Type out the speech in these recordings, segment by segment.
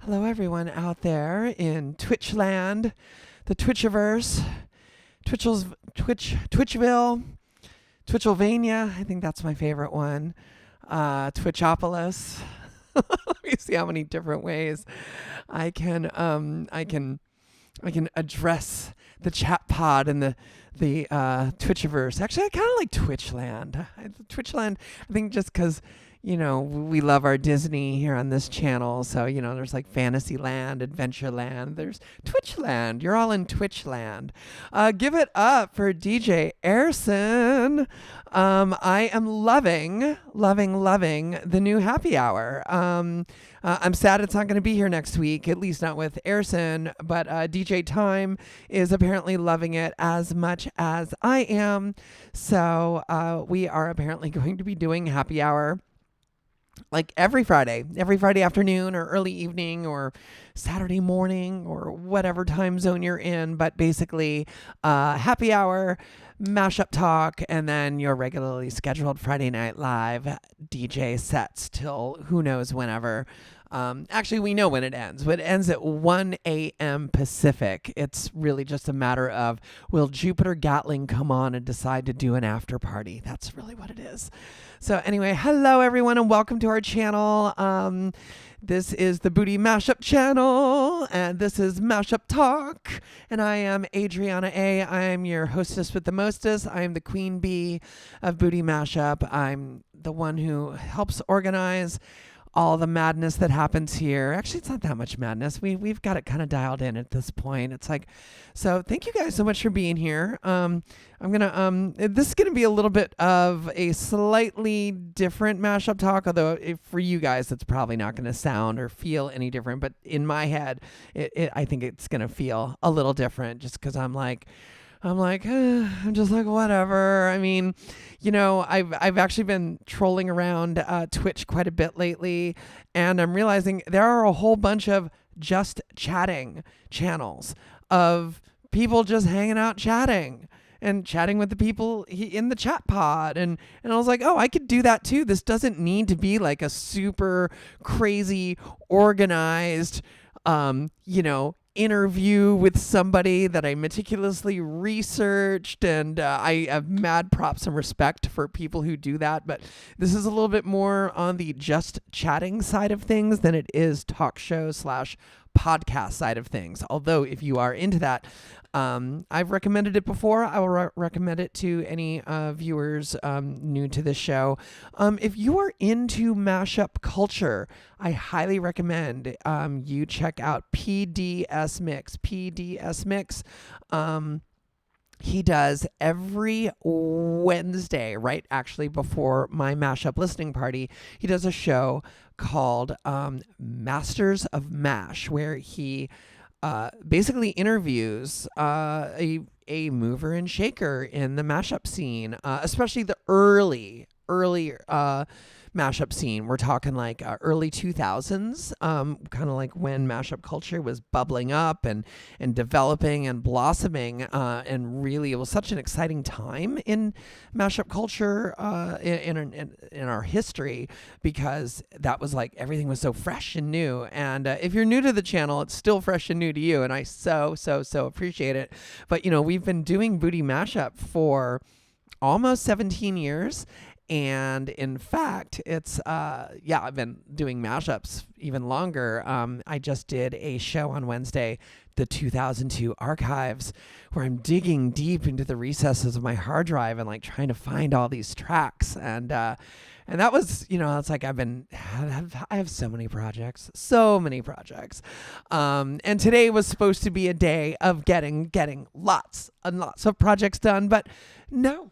Hello, everyone out there in Twitchland, the Twitchiverse, Twitchville, Twitchelvania. I think that's my favorite one. Twitchopolis. Let me see how many different ways I can address the chat pod and the Twitchiverse. Actually, I kind of like Twitchland. Twitchland, I think, just because we love our Disney here on this channel. So there's like Fantasyland, Adventureland. There's Twitchland. You're all in Twitchland. Give it up for DJ Airson. I am loving the new happy hour. I'm sad it's not going to be here next week, at least not with Airson, but DJ Tyme is apparently loving it as much as I am. So we are apparently going to be doing happy hour like every Friday afternoon or early evening or Saturday morning or whatever time zone you're in. But basically, happy hour, mashup talk, and then your regularly scheduled Friday Night Live DJ sets till who knows whenever. Actually, we know when it ends. It ends at 1 a.m. Pacific. It's really just a matter of, will Jupiter Gatling come on and decide to do an after party? That's really what it is. So anyway, hello, everyone, and welcome to our channel. This is the Booty Mashup channel, and this is Mashup Talk, and I am Adriana A. I am your hostess with the mostest. I am the queen bee of Booty Mashup. I'm the one who helps organize all the madness that happens here. Actually, it's not that much madness. We've got it kind of dialed in at this point. It's like, so thank you guys so much for being here. This is gonna be a little bit of a slightly different mashup talk, although for you guys it's probably not gonna sound or feel any different. But in my head, I think it's gonna feel a little different, just because I'm just like, whatever. I mean, I've actually been trolling around Twitch quite a bit lately, and I'm realizing there are a whole bunch of just chatting channels of people just hanging out chatting with the people in the chat pod. And I was like, oh, I could do that too. This doesn't need to be like a super crazy organized, interview with somebody that I meticulously researched, and I have mad props and respect for people who do that. But this is a little bit more on the just chatting side of things than it is talk show / podcast side of things. Although if you are into that, I've recommended it before. I will recommend it to any viewers new to this show. If you are into mashup culture, I highly recommend you check out PDS Mix. He does every Wednesday, right? Actually, before my mashup listening party, he does a show called Masters of Mash, where he basically interviews a mover and shaker in the mashup scene, especially the early mashup scene. We're talking like early 2000s, kind of like when mashup culture was bubbling up and developing and blossoming, and really it was such an exciting time in mashup culture in our history, because that was like everything was so fresh and new. And if you're new to the channel, it's still fresh and new to you, and I so appreciate it. But we've been doing Booty Mashup for almost 17 years. And in fact, it's, I've been doing mashups even longer. I just did a show on Wednesday, the 2002 archives, where I'm digging deep into the recesses of my hard drive and like trying to find all these tracks. And that was, it's like I have so many projects. And today was supposed to be a day of getting lots and lots of projects done, but no.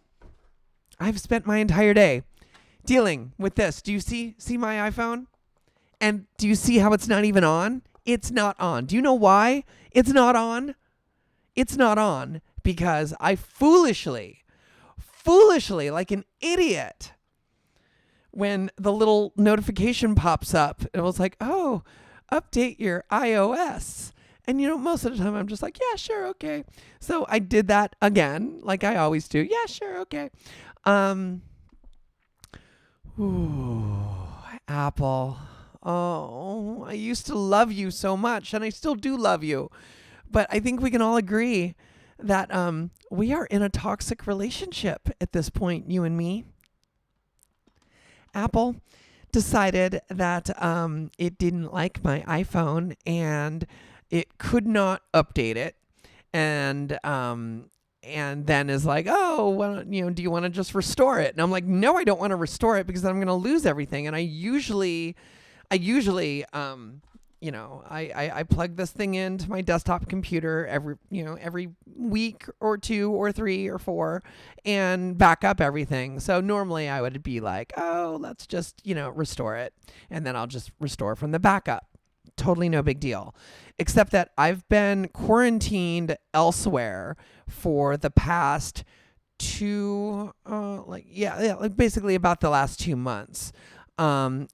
I've spent my entire day dealing with this. Do you see my iPhone? And do you see how it's not even on? It's not on. Do you know why it's not on? It's not on because I foolishly, like an idiot, when the little notification pops up, it was like, oh, update your iOS. And, most of the time I'm just like, yeah, sure, okay. So I did that again, like I always do. Yeah, sure, okay. Apple. I used to love you so much, and I still do love you. But I think we can all agree that we are in a toxic relationship at this point, you and me. Apple decided that it didn't like my iPhone and it could not update it. And then is like, oh, well, do you want to just restore it? And I'm like, no, I don't want to restore it because then I'm going to lose everything. And I usually, I plug this thing into my desktop computer every week or 2 or 3 or 4 and back up everything. So normally I would be like, oh, let's just, restore it. And then I'll just restore from the backup. Totally no big deal. Except that I've been quarantined elsewhere for the past basically about the last 2 months. And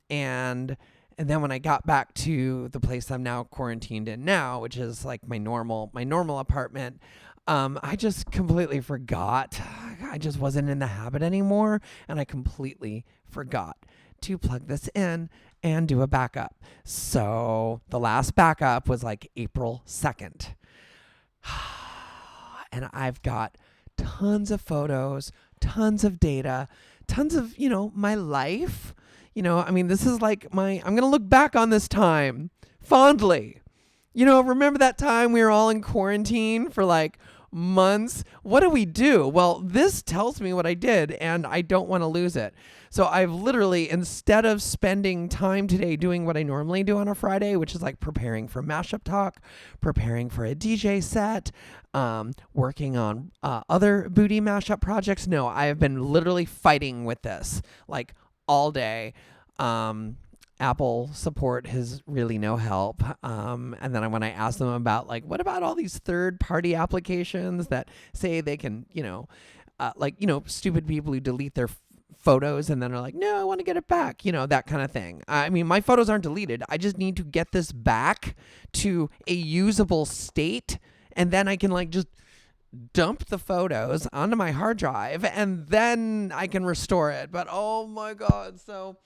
then when I got back to the place I'm now quarantined in now, which is like my normal apartment, I just completely forgot. I just wasn't in the habit anymore, and I completely forgot to plug this in and do a backup. So the last backup was like April 2nd. And I've got tons of photos, tons of data, tons of, my life. This is like I'm going to look back on this time fondly. Remember that time we were all in quarantine for like months? What do we do? Well, this tells me what I did, and I don't want to lose it. So I've literally, instead of spending time today doing what I normally do on a Friday, which is like preparing for Mashup Talk, preparing for a DJ set, working on other booty mashup projects. No, I have been literally fighting with this like all day. Apple support has really no help. And then when I asked them about like, what about all these third-party applications that say they can, stupid people who delete their photos and then are like, no, I want to get it back, that kind of thing. I mean, my photos aren't deleted. I just need to get this back to a usable state, and then I can like just dump the photos onto my hard drive and then I can restore it. But oh my God, so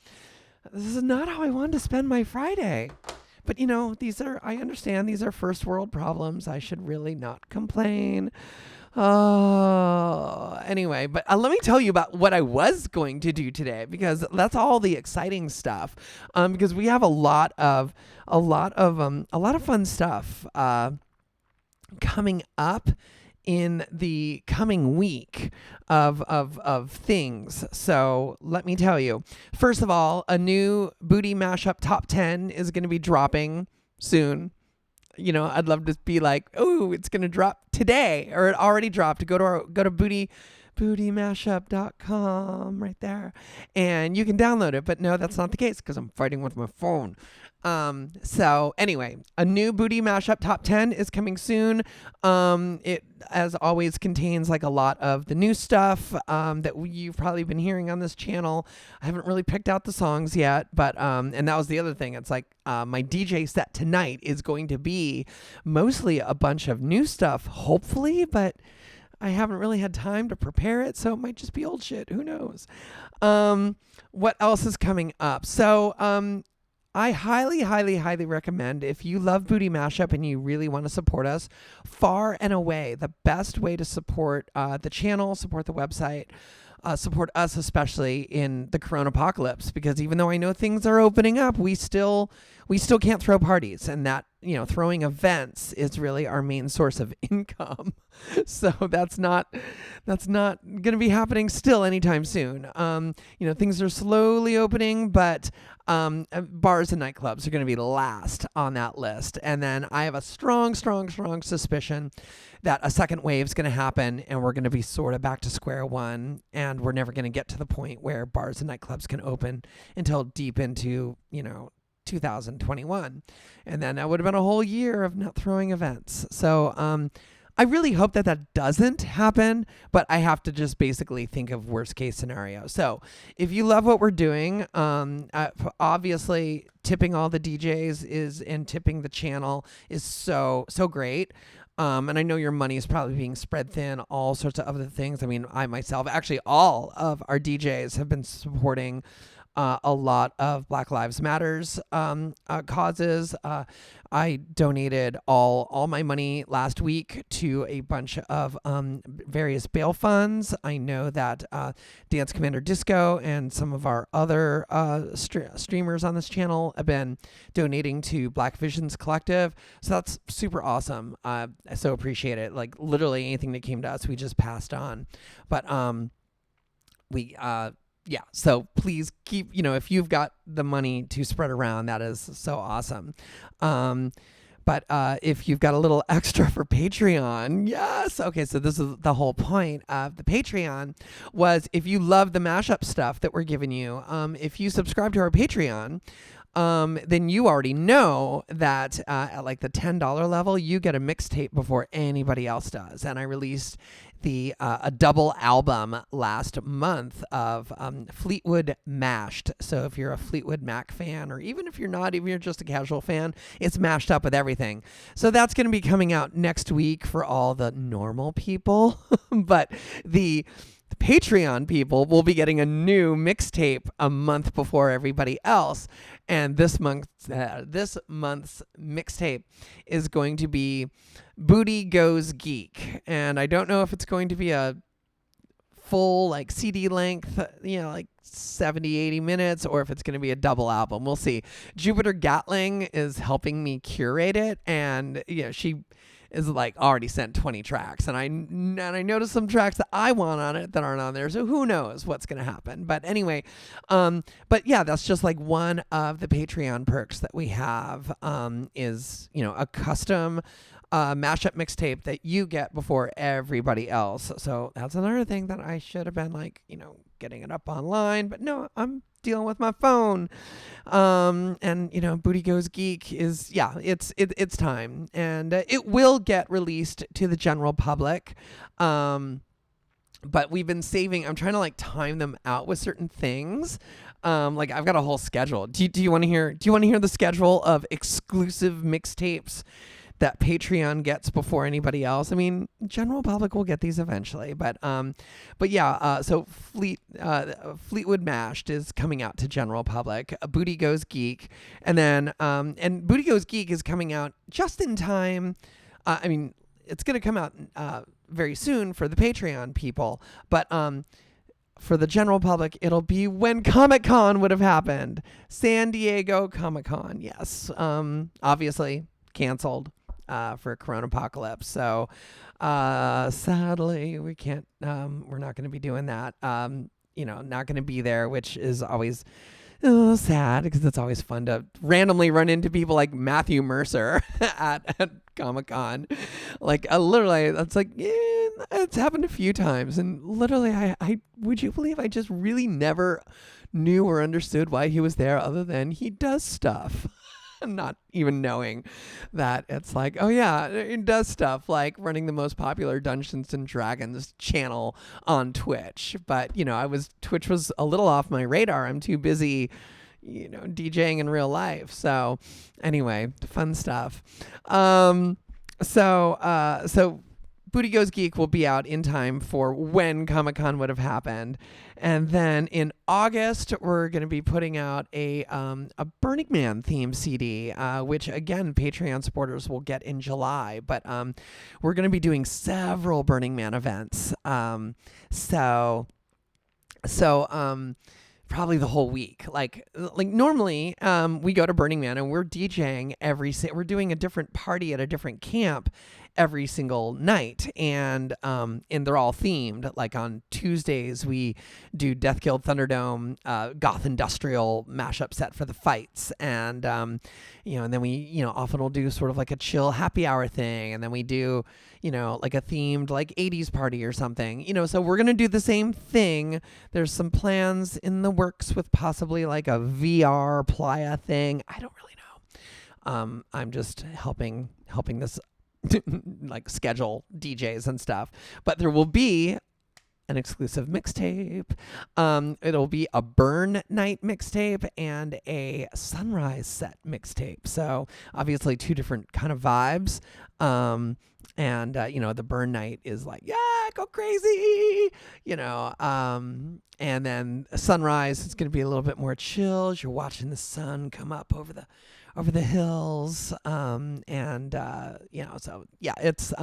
this is not how I wanted to spend my Friday. But I understand these are first world problems. I should really not complain. Anyway, but let me tell you about what I was going to do today, because that's all the exciting stuff. Because we have a lot of fun stuff coming up in the coming week of things. So let me tell you. First of all, a new Booty Mashup Top 10 is going to be dropping soon. I'd love to be like, oh, it's going to drop today, or it already dropped. Go to bootymashup.com right there, and you can download it. But no, that's not the case because I'm fighting with my phone. So anyway, a new Booty Mashup Top 10 is coming soon. It, as always, contains like a lot of the new stuff that you've probably been hearing on this channel. I haven't really picked out the songs yet, but and that was the other thing. It's like my DJ set tonight is going to be mostly a bunch of new stuff, hopefully, but I haven't really had time to prepare it, so it might just be old shit. Who knows? What else is coming up? So I highly, highly, highly recommend, if you love Booty Mashup and you really want to support us, far and away the best way to support the channel, support the website, support us especially in the Corona apocalypse, because even though I know things are opening up, we still can't throw parties, and that, throwing events is really our main source of income. So that's not going to be happening still anytime soon. Things are slowly opening, but bars and nightclubs are going to be last on that list. And then I have a strong suspicion that a second wave is going to happen, and we're going to be sort of back to square one, and we're never going to get to the point where bars and nightclubs can open until deep into, 2021. And then that would have been a whole year of not throwing events. So I really hope that doesn't happen, but I have to just basically think of worst case scenario. So if you love what we're doing, obviously tipping all the DJs and tipping the channel is so great. And I know your money is probably being spread thin, all sorts of other things. I mean, I myself, actually all of our DJs have been supporting a lot of Black Lives Matters causes. I donated all my money last week to a bunch of various bail funds. I know that Dance Commander Disco and some of our other streamers on this channel have been donating to Black Visions Collective. So that's super awesome. I so appreciate it. Like literally anything that came to us, we just passed on. But yeah, so please keep, if you've got the money to spread around, that is so awesome. But if you've got a little extra for Patreon, yes. Okay, so this is the whole point of the Patreon was if you love the mashup stuff that we're giving you, if you subscribe to our Patreon, then you already know that at like the $10 level, you get a mixtape before anybody else does. And I released a double album last month of Fleetwood Mashed. So if you're a Fleetwood Mac fan, or even if you're not, even if you're just a casual fan, it's mashed up with everything. So that's going to be coming out next week for all the normal people. But the Patreon people will be getting a new mixtape a month before everybody else. And this month's mixtape is going to be Booty Goes Geek. And I don't know if it's going to be a full like CD length, like 70, 80 minutes, or if it's going to be a double album. We'll see. Jupiter Gatling is helping me curate it. And she is like already sent 20 tracks, and I noticed some tracks that I want on it that aren't on there, so who knows what's gonna happen. But anyway, but yeah, that's just like one of the Patreon perks that we have, is a custom mashup mixtape that you get before everybody else. So that's another thing that I should have been like, getting it up online, but no, I'm dealing with my phone. And Booty Goes Geek is, it's time, and it will get released to the general public. But we've been saving, I'm trying to like time them out with certain things. Like I've got a whole schedule. Do you want to hear the schedule of exclusive mixtapes that Patreon gets before anybody else? I mean, general public will get these eventually, but yeah. So Fleetwood Mashed is coming out to general public. Booty Goes Geek, and then and Booty Goes Geek is coming out just in time. I mean, it's going to come out very soon for the Patreon people, but for the general public, it'll be when Comic-Con would have happened. San Diego Comic-Con, yes. Obviously canceled for Corona Apocalypse. So sadly, we can't, we're not going to be doing that. Not going to be there, which is always sad, because it's always fun to randomly run into people like Matthew Mercer at Comic-Con. Like literally, that's like, it's happened a few times, and literally, I would you believe I just really never knew or understood why he was there, other than he does stuff. Not even knowing that it's like, oh yeah, it does stuff like running the most popular Dungeons and Dragons channel on Twitch. But Twitch was a little off my radar. I'm too busy, DJing in real life. So anyway, fun stuff. So Booty Goes Geek will be out in time for when Comic-Con would have happened. And then in August, we're going to be putting out a Burning Man themed CD, which again, Patreon supporters will get in July. But we're going to be doing several Burning Man events. So probably the whole week. Like normally, we go to Burning Man and we're DJing we're doing a different party at a different camp every single night, and they're all themed. Like on Tuesdays, we do Death Killed Thunderdome, Goth Industrial mashup set for the fights, and and then we often will do sort of like a chill happy hour thing, and then we do like a themed like 80s party or something. So we're gonna do the same thing. There's some plans in the works with possibly like a VR playa thing. I don't really know. I'm just helping this like schedule DJs and stuff, but there will be an exclusive mixtape. It'll be a burn night mixtape and a sunrise set mixtape. So obviously 2 different kind of vibes. The burn night is like, yeah, go crazy, and then sunrise is going to be a little bit more chill as you're watching the sun come up over the hills. It's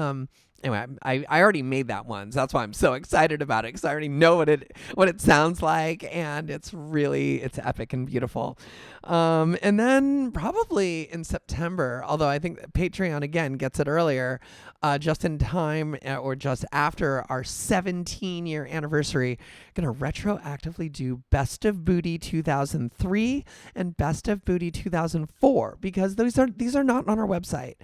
anyway, I already made that one, so that's why I'm so excited about it, because I already know what it sounds like, and it's epic and beautiful. And then probably in September, although I think that Patreon again gets it earlier, just in time or just after our 17-year anniversary, gonna retroactively do Best of Booty 2003 and Best of Booty 2004, because these are not on our website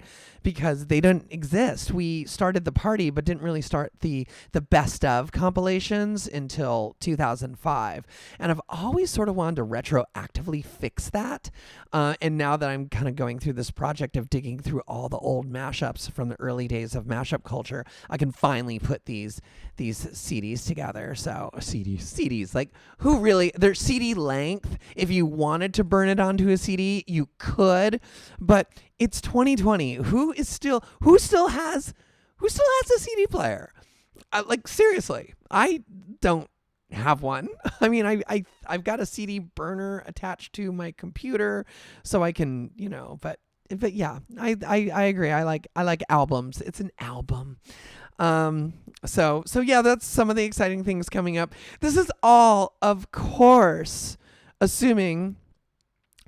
because they didn't exist. We started the party but didn't really start the best of compilations until 2005, and I've always sort of wanted to retroactively fix that, and now that I'm kind of going through this project of digging through all the old mashups from the early days of mashup culture, I can finally put these CDs together. So CDs, like, who really, they're CD length. If you wanted to burn it onto a CD, you could, but it's 2020. Who still has a CD player? Like, seriously, I don't have one. I mean, I've got a CD burner attached to my computer, so I can, but yeah, I agree. I like albums. It's an album. So yeah, that's some of the exciting things coming up. This is all, of course, assuming,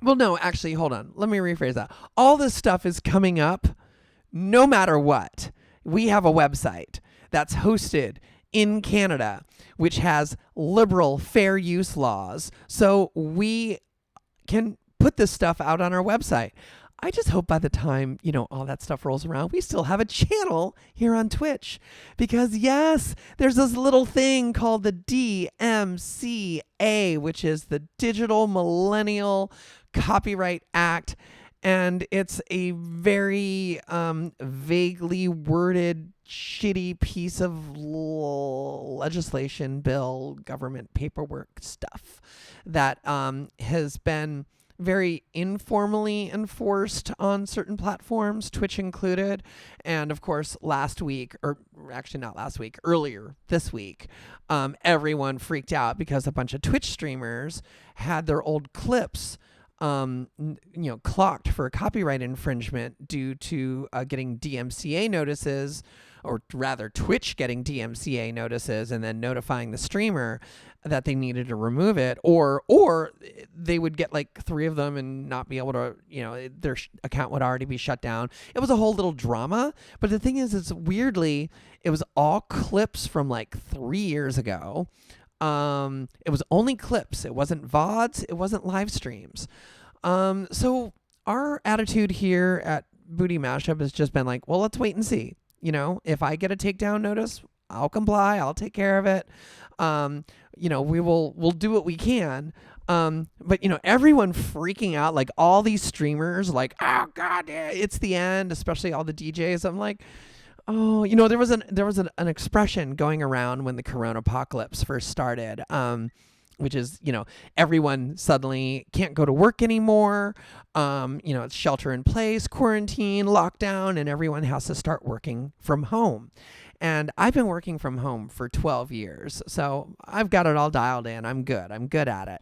well, no, actually, hold on. Let me rephrase that. All this stuff is coming up no matter what. We have a website that's hosted in Canada, which has liberal fair use laws. So we can put this stuff out on our website. I just hope by the time, all that stuff rolls around, we still have a channel here on Twitch. Because yes, there's this little thing called the DMCA, which is the Digital Millennial Copyright Act. And it's a very vaguely worded, shitty piece of legislation, bill, government paperwork stuff that has been very informally enforced on certain platforms, Twitch included. And of course, earlier this week, everyone freaked out because a bunch of Twitch streamers had their old clips clocked for copyright infringement due to getting DMCA notices, or rather Twitch getting DMCA notices and then notifying the streamer that they needed to remove it, or they would get like 3 of them and not be able to, their account would already be shut down. It was a whole little drama. But the thing is, it was all clips from like 3 years ago. It was only clips. It wasn't VODs. It wasn't live streams. So our attitude here at Booty Mashup has just been like, well, let's wait and see. If I get a takedown notice, I'll comply. I'll take care of it. We'll do what we can. But everyone freaking out, like all these streamers, like, oh God, it's the end, especially all the DJs. I'm like, oh, there was an expression going around when the Corona apocalypse first started, which is, everyone suddenly can't go to work anymore. It's shelter in place, quarantine, lockdown, and everyone has to start working from home. And I've been working from home for 12 years, so I've got it all dialed in. I'm good at it.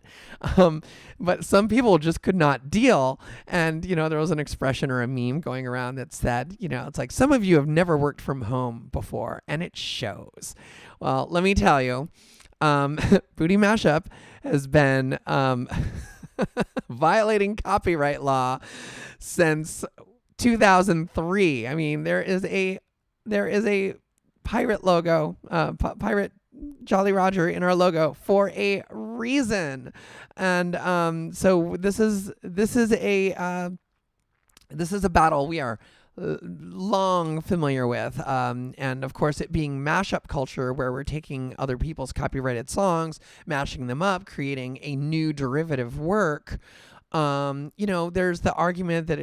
But some people just could not deal. And, there was an expression or a meme going around that said, it's like, some of you have never worked from home before, and it shows. Well, let me tell you, Booty Mashup has been violating copyright law since 2003. I mean, there is a pirate logo, pirate Jolly Roger in our logo for a reason. And so this is a battle we are long familiar with, and of course, it being mashup culture, where we're taking other people's copyrighted songs, mashing them up, creating a new derivative work. There's the argument that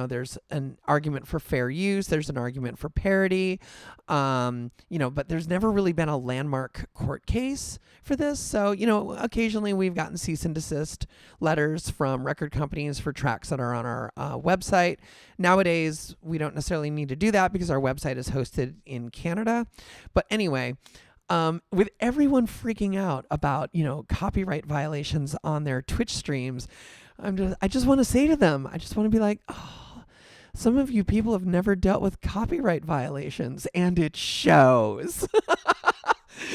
there's an argument for fair use. There's an argument for parody. But there's never really been a landmark court case for this. So, occasionally we've gotten cease and desist letters from record companies for tracks that are on our website. Nowadays, we don't necessarily need to do that because our website is hosted in Canada. But anyway, with everyone freaking out about, copyright violations on their Twitch streams, I just want to say to them, I just want to be like, oh, some of you people have never dealt with copyright violations, and it shows.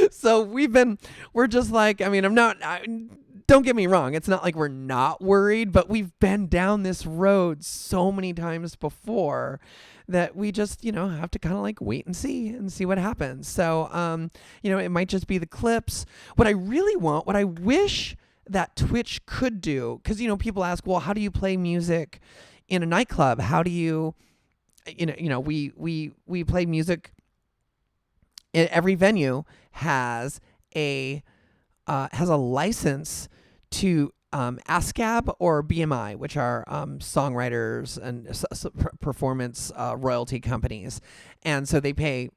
So we're just like, don't get me wrong, it's not like we're not worried, but we've been down this road so many times before that we just, have to kind of like wait and see what happens. So, it might just be the clips. What I wish that Twitch could do, because, people ask, well, how do you play music in a nightclub? How do you, we play music. Every venue has a license to ASCAP or BMI, which are songwriters and performance royalty companies, and so they pay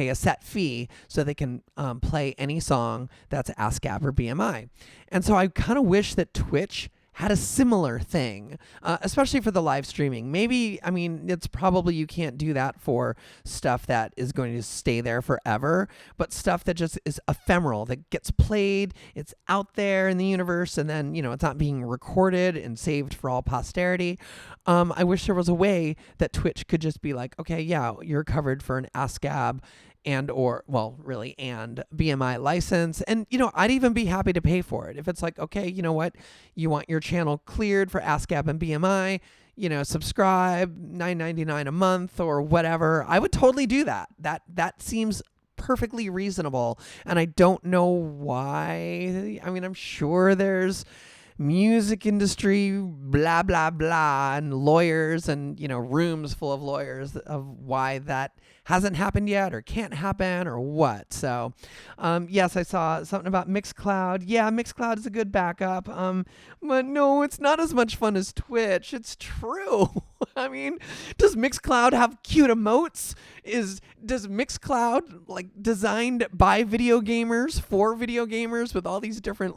a set fee so they can play any song that's ASCAP or BMI. And so I kind of wish that Twitch had a similar thing, especially for the live streaming. Maybe, it's probably you can't do that for stuff that is going to stay there forever, but stuff that just is ephemeral, that gets played, it's out there in the universe, and then, it's not being recorded and saved for all posterity. I wish there was a way that Twitch could just be like, okay, yeah, you're covered for an ASCAP and BMI license. And, I'd even be happy to pay for it. If it's like, okay, you know what, you want your channel cleared for ASCAP and BMI, subscribe, $9.99 a month or whatever. I would totally do that. That seems perfectly reasonable. And I don't know why. I'm sure there's music industry, blah, blah, blah, and lawyers and, rooms full of lawyers of why that hasn't happened yet or can't happen or what. So, yes, I saw something about Mixcloud. Yeah, Mixcloud is a good backup. But no, it's not as much fun as Twitch. It's true. Does Mixcloud have cute emotes? Does Mixcloud designed by video gamers for video gamers with all these different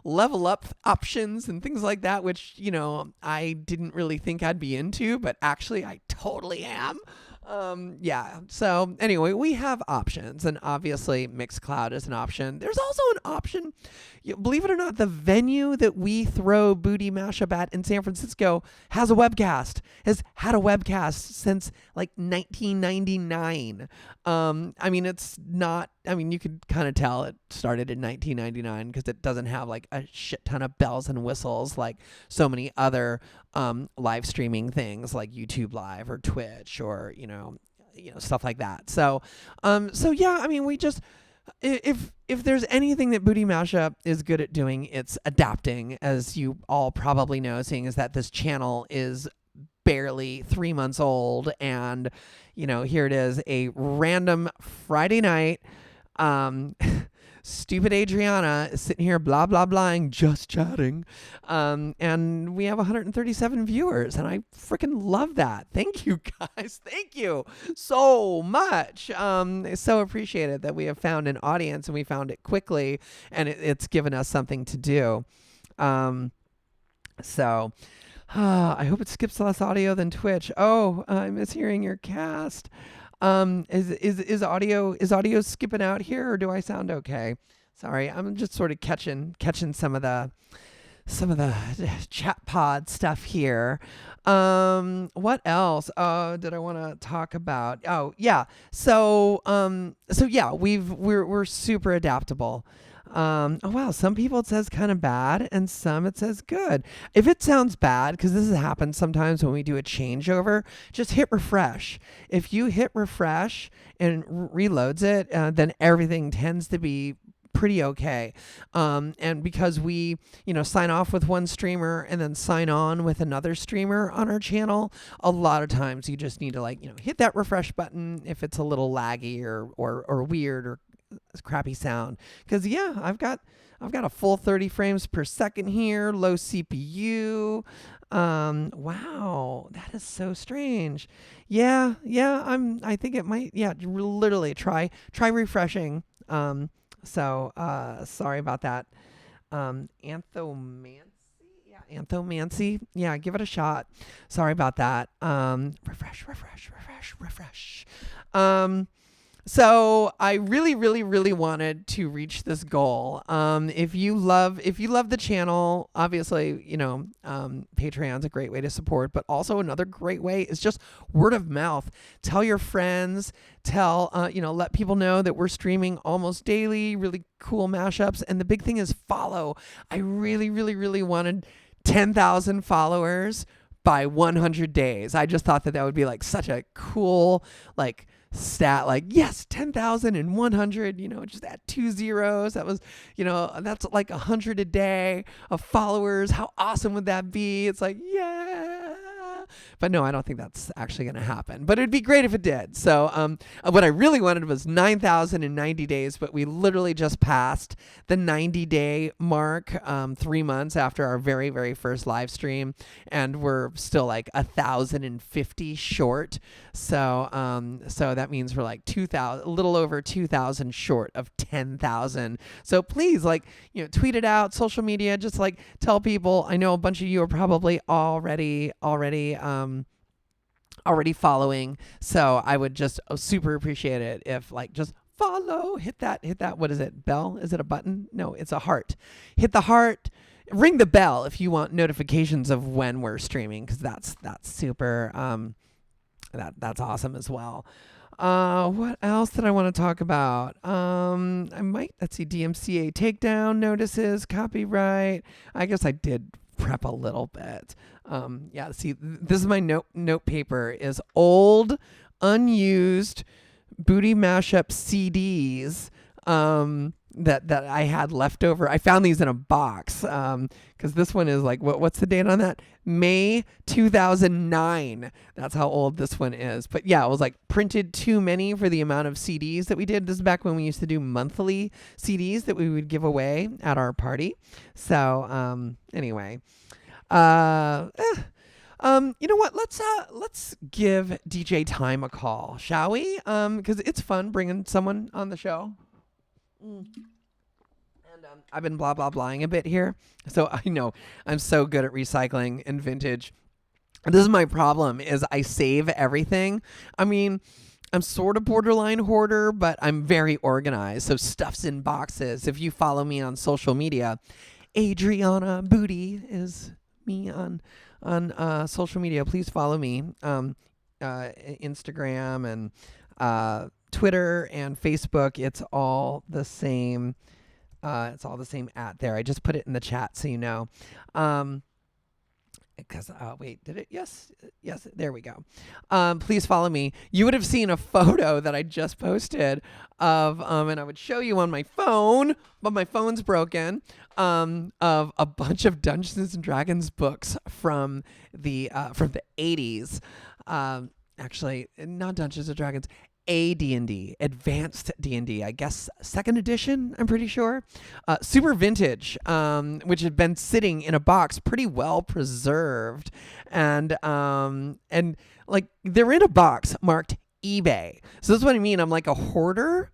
level up options and things like that, which, I didn't really think I'd be into, but actually I totally am. Yeah. So anyway, we have options, and obviously Mixcloud is an option. There's also an option, believe it or not, the venue that we throw Booty Mashup at in San Francisco has had a webcast since 1999. It's not, you could kind of tell it started in 1999 because it doesn't have a shit ton of bells and whistles like so many other live streaming things like YouTube Live or Twitch or stuff like that. So yeah, we just, if there's anything that Booty Mashup is good at doing, it's adapting, as you all probably know, seeing as that this channel is barely 3 months old, and here it is, a random Friday night. Stupid Adriana is sitting here blah blah blahing, just chatting, and we have 137 viewers, and I freaking love that. Thank you guys, thank you so much. It's so appreciated that we have found an audience, and we found it quickly, and it's given us something to do. So I hope it skips less audio than Twitch. Oh, I miss hearing your cast. Is audio skipping out here, or do I sound okay? Sorry, I'm just sort of catching some of the chat pod stuff here. What else? Did I want to talk about? Oh yeah. So yeah, we're super adaptable. Oh wow, some people it says kind of bad and some it says good. If it sounds bad, because this has happened sometimes when we do a changeover, just hit refresh. If you hit refresh and reloads it, then everything tends to be pretty okay. And because we, sign off with one streamer and then sign on with another streamer on our channel, a lot of times you just need to hit that refresh button if it's a little laggy or weird or crappy sound. Because yeah, I've got a full 30 frames per second here, low CPU. Wow, that is so strange. Yeah, I think it might. Yeah, literally try refreshing. Sorry about that. Anthomancy. Yeah, Anthomancy. Yeah, give it a shot. Sorry about that. Refresh. So I really, really, really wanted to reach this goal. If you love the channel, obviously, Patreon's a great way to support, but also another great way is just word of mouth. Tell your friends, let people know that we're streaming almost daily, really cool mashups. And the big thing is follow. I really, really, really wanted 10,000 followers by 100 days. I just thought that would be like such a cool, like, stat, like, yes, 10,100, just add 2 zeros. That was, that's like 100 a day of followers. How awesome would that be? It's like, yeah. But no, I don't think that's actually going to happen. But it'd be great if it did. So what I really wanted was 9,000 in 90 days, but we literally just passed the 90-day mark 3 months after our very, very first live stream, and we're still like 1,050 short. So that means we're like 2,000, a little over 2,000 short of 10,000. So please, tweet it out, social media, just like tell people. I know a bunch of you are probably already following, so I would just super appreciate it if just follow, hit that, what is it, bell? Is it a button? No, it's a heart. Hit the heart, ring the bell if you want notifications of when we're streaming, because that's super, that's awesome as well. What else did I want to talk about? Let's see, DMCA takedown notices, copyright. I guess I did prep a little bit. See, this is my note paper, is old, unused Booty Mashup CDs that I had left over. I found these in a box because this one is like, what's the date on that? May 2009. That's how old this one is. But yeah, it was like printed too many for the amount of CDs that we did. This is back when we used to do monthly CDs that we would give away at our party. So anyway. You know what? Let's give DJ Tyme a call, shall we? Because it's fun bringing someone on the show. And I've been blah blah blahing a bit here, so I know I'm so good at recycling and vintage. This is my problem: is I save everything. I mean, I'm sort of borderline hoarder, but I'm very organized. So stuff's in boxes. If you follow me on social media, Adriana Booty is me on social media. Please follow me, Instagram and Twitter and Facebook. It's all the same. It's all the same at there. I just put it in the chat so you know. Because wait, did it? Yes, there we go. Please follow me. You would have seen a photo that I just posted of and I would show you on my phone, but my phone's broken, of a bunch of Dungeons and Dragons books from the 80s. Actually, not Dungeons and Dragons, AD&D, Advanced D&D, I guess 2nd edition, I'm pretty sure. Super vintage, which had been sitting in a box, pretty well preserved. And like they're in a box marked eBay. So this is what I mean. I'm like a hoarder,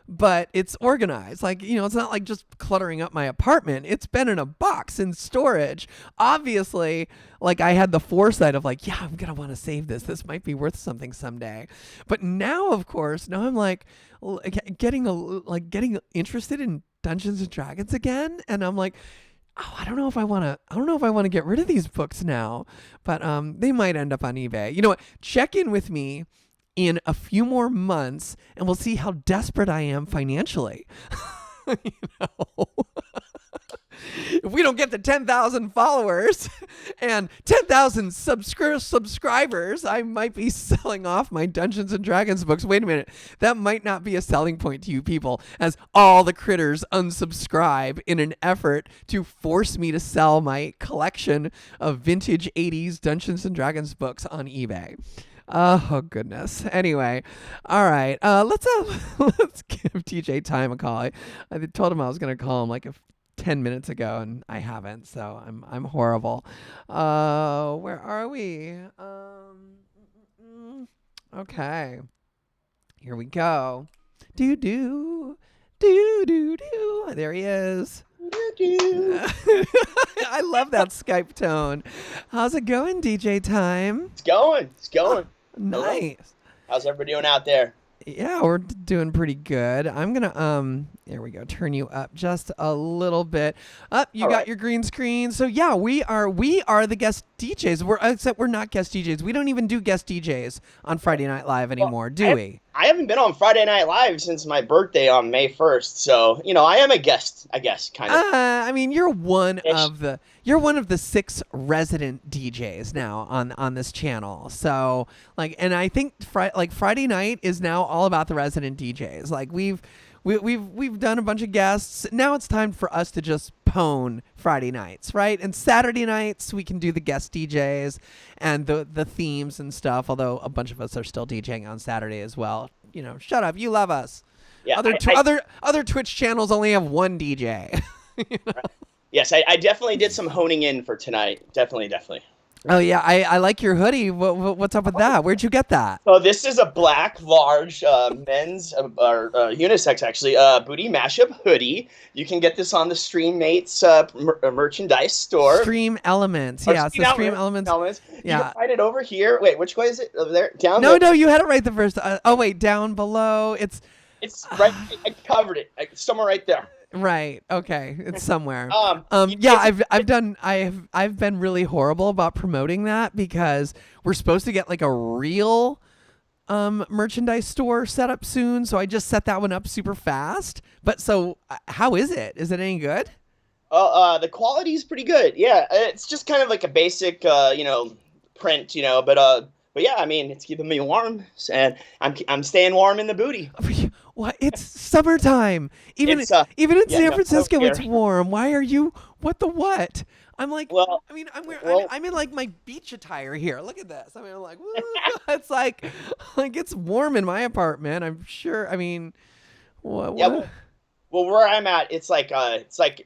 but it's organized. Like, it's not like just cluttering up my apartment. It's been in a box in storage. Obviously, like I had the foresight of like, yeah, I'm going to want to save this. This might be worth something someday. But now, of course, I'm like getting interested in Dungeons and Dragons again. And I'm like, oh, I don't know if I want to get rid of these books now, but they might end up on eBay. You know what? Check in with me in a few more months and we'll see how desperate I am financially. If we don't get to 10,000 followers and 10,000 subscribers, I might be selling off my Dungeons and Dragons books. Wait a minute. That might not be a selling point to you people, as all the critters unsubscribe in an effort to force me to sell my collection of vintage 80s Dungeons and Dragons books on eBay. Oh goodness. Anyway, all right. Let's give DJ Tyme a call. I told him I was gonna call him like 10 minutes ago, and I haven't. So I'm horrible. Where are we? Okay. Here we go. Do do do do do. There he is. I love that Skype tone. How's it going, DJ Tyme? It's going. It's going. Nice. Hello. How's everybody doing out there? Yeah, we're doing pretty good. I'm gonna there we go, turn you up just a little bit. Up, you got your green screen. So yeah, we are the guest DJs. Except we're not guest DJs. We don't even do guest DJs on Friday Night Live anymore, do we? I haven't been on Friday Night Live since my birthday on May 1st. So, I am a guest, I guess, kind of. I mean, you're one of the 6 resident DJs now on this channel. So, and I think Friday night is now all about the resident DJs. Like we've done a bunch of guests. Now it's time for us to just pwn Friday nights, right? And Saturday nights we can do the guest DJs and the themes and stuff. Although a bunch of us are still DJing on Saturday as well. Shut up. You love us. Yeah. Other Twitch channels only have one DJ. Right. Yes, I definitely did some honing in for tonight. Definitely. Oh yeah, I like your hoodie. What's up with that? Where'd you get that? So this is a black, large men's or unisex actually booty mashup hoodie. You can get this on the Stream Mates merchandise store. Stream Elements, yeah, it's the Stream Elements. Yeah, you can find it over here. Wait, which way is it? Over there, down. No, you had it right the first. Oh wait, down below. It's right. I covered it. Somewhere right there. Right. Okay. It's somewhere. Yeah, I've been really horrible about promoting that because we're supposed to get like a real merchandise store set up soon, so I just set that one up super fast. But so how is it? Is it any good? The quality is pretty good. Yeah, it's just kind of like a basic print, but yeah, I mean, it's keeping me warm, and I'm staying warm in the booty. What? It's summertime. Even in San Francisco, it's warm. Why are you? What the what? I'm like. Well, I mean, I'm in like my beach attire here. Look at this. I mean, I'm like, woo. It's like it's warm in my apartment. I'm sure. I mean, what? Yeah. Well, where I'm at, it's like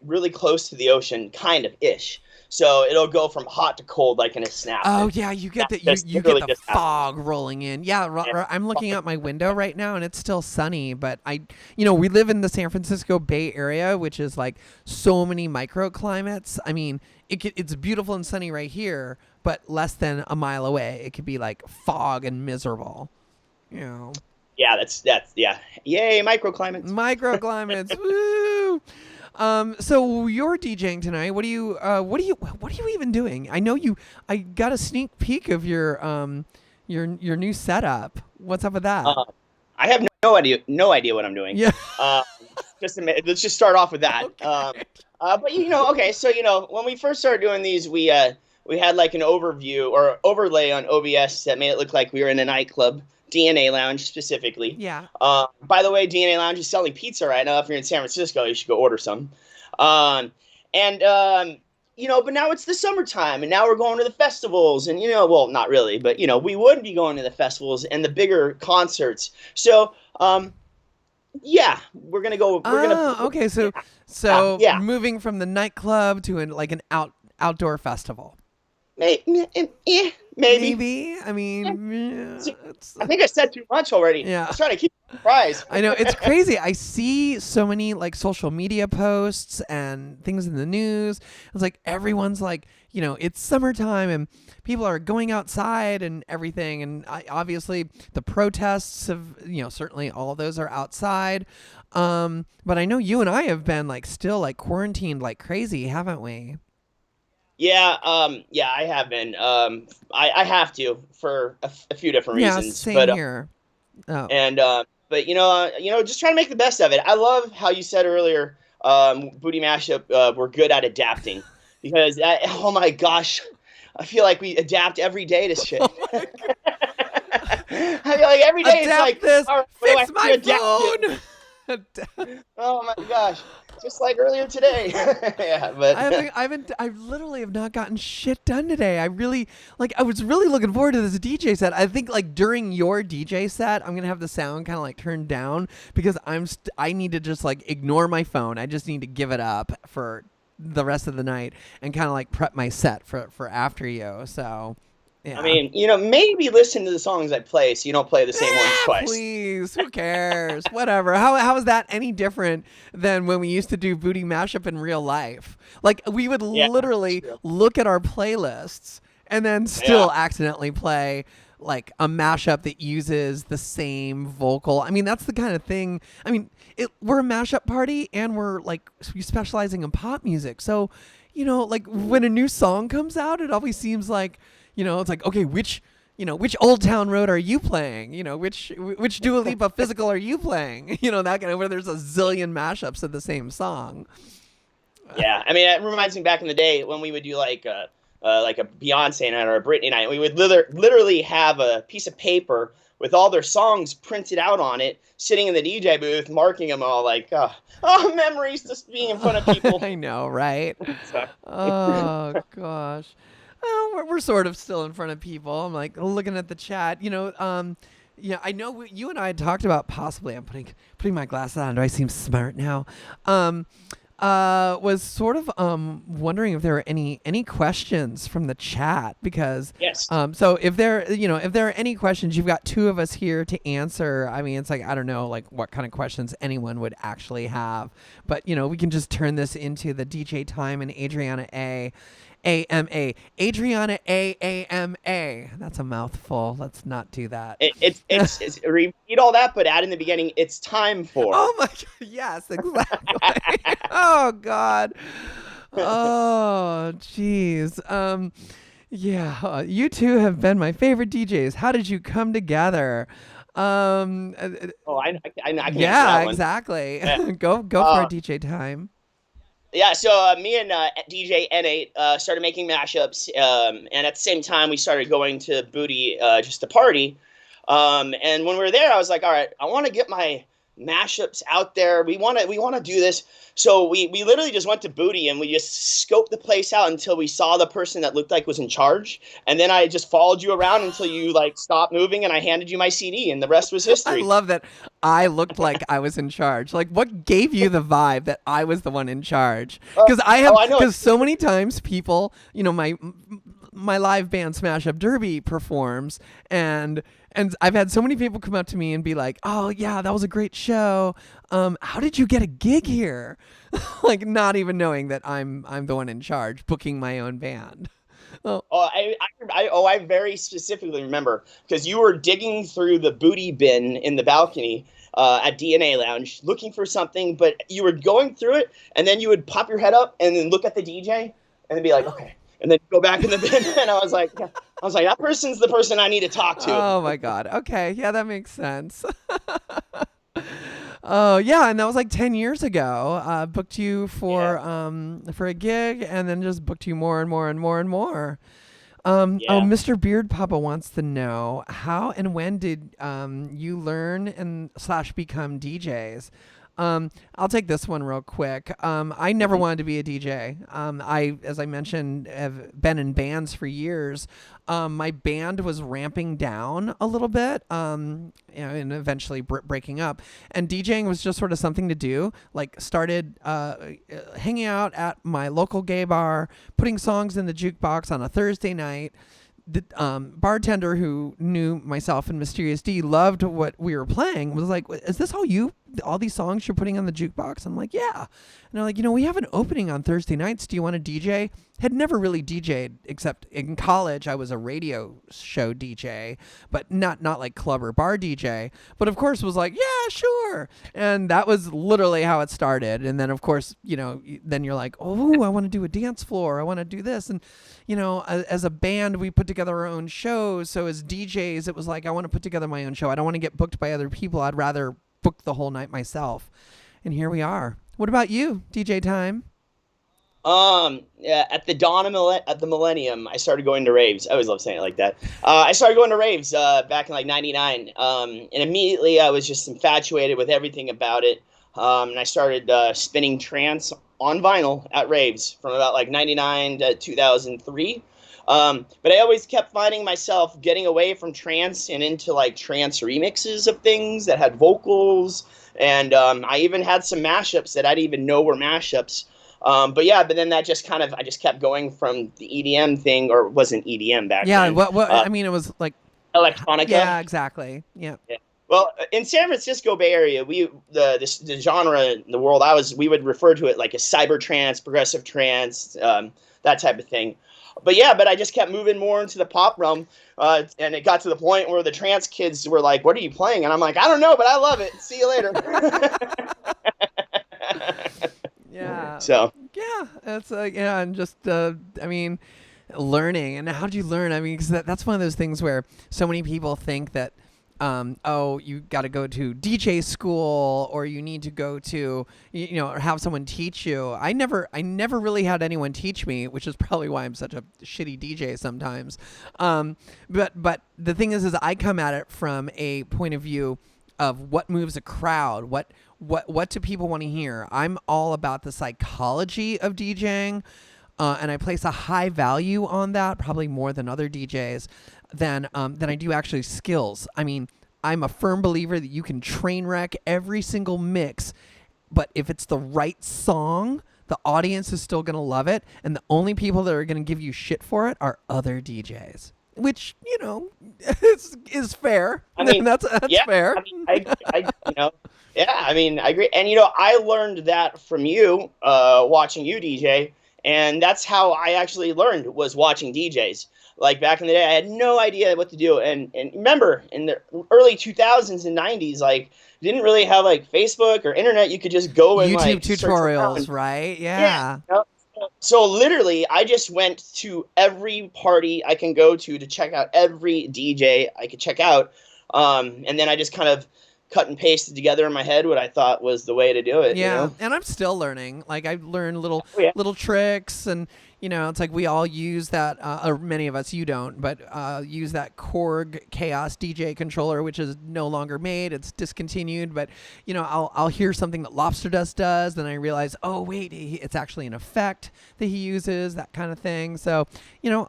really close to the ocean, kind of ish. So it'll go from hot to cold like in a snap. Oh yeah, you get you get the fog rolling in. Yeah, I'm looking out my window right now and it's still sunny, but we live in the San Francisco Bay Area, which is like so many microclimates. I mean, it's beautiful and sunny right here, but less than a mile away, it could be like fog and miserable. Yeah, that's yeah. Yay, microclimates. Microclimates. Woo! So you're DJing tonight. What are you even doing? I got a sneak peek of your new setup. What's up with that? I have no idea what I'm doing. Yeah. Just a minute. Let's just start off with that. Okay. But okay, so when we first started doing these, we had like an overview or overlay on OBS that made it look like we were in a nightclub. DNA Lounge specifically. Yeah. By the way, DNA Lounge is selling pizza right now. If you're in San Francisco, you should go order some. But now it's the summertime, and now we're going to the festivals, and well, not really, but we would be going to the festivals and the bigger concerts. So, yeah, we're gonna go. Okay. So moving from the nightclub to an outdoor festival. Maybe. I mean, I think I said too much already. Yeah. I was trying to keep it a surprise. I know, it's crazy. I see so many like social media posts and things in the news. It's like everyone's like, it's summertime and people are going outside and everything. And obviously the protests have, certainly all of those are outside. But I know you and I have been like still like quarantined like crazy, haven't we? Yeah, I have been. I have to for a few different reasons. Yeah, same here. Oh. And but just trying to make the best of it. I love how you said earlier, Booty Mashup, we're good at adapting because oh my gosh, I feel like we adapt every day to shit. Oh I feel like every day adapt it's like this, fix my phone. Oh my gosh, just like earlier today. Yeah, but I literally have not gotten shit done today. I was really looking forward to this DJ set. I think like during your DJ set, I'm gonna have the sound kind of like turned down because I need to just like ignore my phone. I just need to give it up for the rest of the night and kind of like prep my set for after you. So, I yeah. mean, maybe listen to the songs I play so you don't play the same ones twice. Please, who cares? Whatever. How is that any different than when we used to do booty mashup in real life? Like we would Yeah, literally true. look at our playlists and then Yeah. still accidentally play like a mashup that uses the same vocal. I mean, that's the kind of thing. I mean, we're a mashup party and we're like specializing in pop music. So, like when a new song comes out, it always seems like, it's like, okay, which Old Town Road are you playing? Which Dua Lipa physical are you playing? That kind of where there's a zillion mashups of the same song. Yeah, I mean, it reminds me back in the day when we would do like a Beyonce night or a Britney night. We would literally have a piece of paper with all their songs printed out on it, sitting in the DJ booth, marking them all like, oh, memories, just being in front of people. I know, right? So, Oh gosh. Oh, we're sort of still in front of people. I'm like looking at the chat. Yeah, I know you and I had talked about possibly. I'm putting my glasses on. Do I seem smart now? Um, was sort of wondering if there were any questions from the chat because yes. so if there are any questions, you've got two of us here to answer. I mean, it's like I don't know like what kind of questions anyone would actually have, but we can just turn this into the DJ Tyme and Adriana AMA. Adriana AAMA. That's a mouthful. Let's not do that. It's repeat all that, but add in the beginning, it's time for. Oh my god. Yes, exactly. Oh god. Oh jeez. Yeah, you two have been my favorite DJs. How did you come together? Um uh, Oh, I can answer yeah, that one. exactly. Yeah. Go for a Uh, DJ Time. Yeah, so me and DJ N8 started making mashups, and at the same time we started going to Booty just to party. And when we were there, I was like, all right, I want to get my mashups out there. We want to do this. So we literally just went to Booty and we just scoped the place out until we saw the person that looked like was in charge, and then I just followed you around until you like stopped moving, and I handed you my CD, and the rest was I history. love that I looked like I was in charge. Like, what gave you the vibe that I was the one in charge? Uh, oh, I know. Because so many times people, my live band Smash Up Derby performs, and I've had so many people come up to me and be like, "Oh yeah, that was a great show. How did you get a gig here?" Like, not even knowing that I'm the one in charge, booking my own band. Oh, Oh, I very specifically remember because you were digging through the booty bin in the balcony at DNA Lounge looking for something, but you were going through it, and then you would pop your head up and then look at the DJ, and then be like, okay, and then go back in the bin. And I was like, that person's the person I need to talk to. oh my God. Okay, yeah, that makes sense. Oh yeah, and that was like 10 years ago. Booked you Yeah, for a gig, and then just booked you more and more and more and more. Oh, yeah. Mr. Beard Papa wants to know how and when did you learn and slash become DJs? I'll take this one real quick. I never Mhm. wanted to be a DJ. As I mentioned, have been in bands for years. My band was ramping down a little bit, and eventually breaking up. And DJing was just sort of something to do. Like, started hanging out at my local gay bar, putting songs in the jukebox on a Thursday night. The bartender who knew myself and Mysterious D loved what we were playing, was like, "Is this all these songs you're putting on the jukebox?" I'm like, "Yeah." And they're like, "We have an opening on Thursday nights. Do you want to DJ?" Had never really DJ'd except in college. I was a radio show DJ, but not like club or bar DJ. But of course was like, "Yeah, sure." And that was literally how it started. And then of course, then you're like, "Oh, I want to do a dance floor. I want to do this." And as a band, we put together our own shows. So as DJs, it was like, I want to put together my own show. I don't want to get booked by other people. I'd rather book the whole night myself. And here we are. What about you, DJ Time? Yeah, at the dawn of at the millennium, I started going to raves. I always love saying it like that. I started going to raves back in like '99, and immediately I was just infatuated with everything about it. And I started spinning trance on vinyl at raves from about like 99 to 2003. But I always kept finding myself getting away from trance and into like trance remixes of things that had vocals. And I even had some mashups that I didn't even know were mashups. But then that just kind of, I just kept going from the EDM thing, or it wasn't EDM back Yeah. then. What? I mean, it was like. Electronica. Yeah. Exactly. Yeah. Yeah. Well, in San Francisco Bay Area, the genre in the world we would refer to it like a cyber trance, progressive trance, that type of thing. But I just kept moving more into the pop realm, and it got to the point where the trance kids were like, "What are you playing?" And I'm like, "I don't know, but I love it. See you later." Yeah. So Yeah. It's yeah, and just I mean, learning. And how do you learn? I mean, because that's one of those things where so many people think that oh, you got to go to DJ school, or you need to go to, or have someone teach you. I never really had anyone teach me, which is probably why I'm such a shitty DJ sometimes. But the thing is I come at it from a point of view of what moves a crowd, what do people want to hear. I'm all about the psychology of DJing. And I place a high value on that, probably more than other DJs, than I do actually skills. I mean, I'm a firm believer that you can train wreck every single mix, but if it's the right song, the audience is still going to love it, and the only people that are going to give you shit for it are other DJs. Which, is fair. I mean, that's yeah, fair. I mean, yeah, I mean, I agree. And, I learned that from you, watching you DJ. And that's how I actually learned, was watching DJs. Like back in the day, I had no idea what to do. And remember, in the early 2000s and 90s, like, you didn't really have like Facebook or internet. You could just go and YouTube like tutorials, right? Yeah. So literally, I just went to every party I can go to check out every DJ I could check out. And then I just kind of cut and pasted together in my head what I thought was the way to do it. Yeah, and I'm still learning. Like, I've learned Oh, little tricks, and it's like we all use that, or many of us, you don't, but use that Korg Chaos DJ controller, which is no longer made. It's discontinued. But I'll hear something that Lobster Dust does, then I realize, oh wait, it's actually an effect that he uses, that kind of thing. So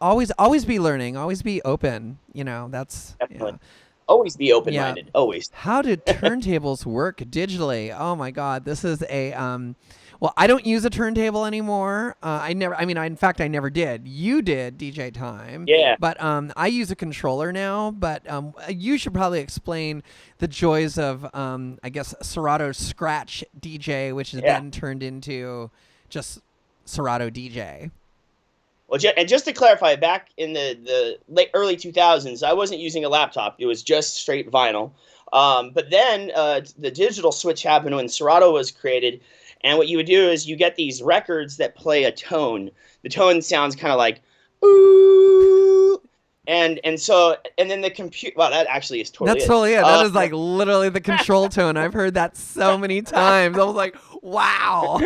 always be learning, always be open. That's definitely. Always be open-minded. Yeah. Always. How did turntables work digitally? Oh my God, this is a well, I don't use a turntable anymore. In fact, I never did. You did, DJ Tyme. Yeah. But I use a controller now. But you should probably explain the joys of, I guess, Serato's Scratch DJ, which is then turned into just Serato DJ. Well, and just to clarify, back in the early 2000s, I wasn't using a laptop. It was just straight vinyl. But then the digital switch happened when Serato was created. And what you would do is you get these records that play a tone. The tone sounds kind of like, ooh. And then the computer, wow, that actually is totally That's totally it. That is like literally the control tone. I've heard that so many times. I was like, wow.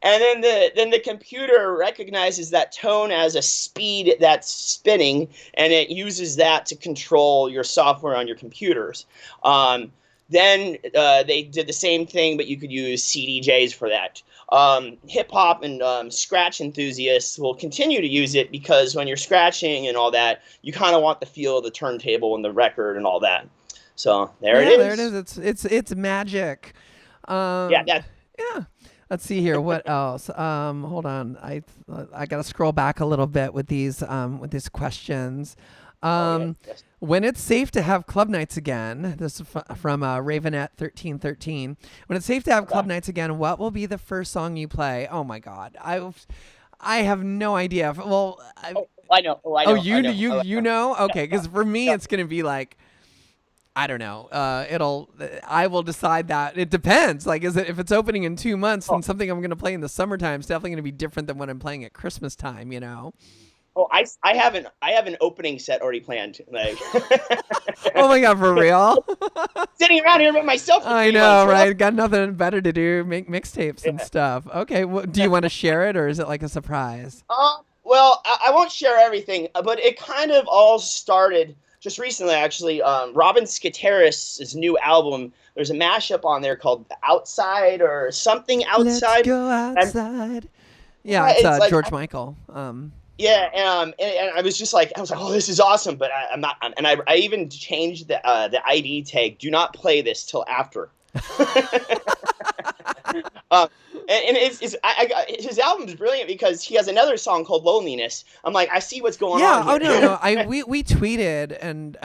And then the computer recognizes that tone as a speed that's spinning, and it uses that to control your software on your computers. Then they did the same thing, but you could use CDJs for that. Hip hop and scratch enthusiasts will continue to use it because when you're scratching and all that, you kind of want the feel of the turntable and the record and all that. So there it is. There it is. It's magic. Yeah. Let's see here. What else? Hold on. I got to scroll back a little bit with these questions. Yes. When it's safe to have club nights again, this is from Ravenette1313. When it's safe to have club nights again, what will be the first song you play? Oh my God, I have no idea. Well, I know. Oh, you know? Okay, because for me, it's gonna be like, I don't know. I will decide that. It depends. Like, if it's opening in 2 months, then something I'm going to play in the summertime is definitely going to be different than what I'm playing at Christmas time, Oh, I have an opening set already planned. Like, oh my God, for real? Sitting around here by myself. I know, right? Got nothing better to do. Make mixtapes and stuff. Okay, do you want to share it, or is it like a surprise? Well, I won't share everything, but it kind of all started just recently, actually, Robin Skateris' new album. There's a mashup on there called "Outside" or something Let's outside. go And outside. Yeah, it's it's like, George Michael. yeah, and I was just like, I was like, oh, this is awesome, but I'm not. And I even changed the ID tag. Do not play this till after. Um, and his album is brilliant because he has another song called "Loneliness." I'm like, I see what's going Yeah. on Oh here. no. We tweeted and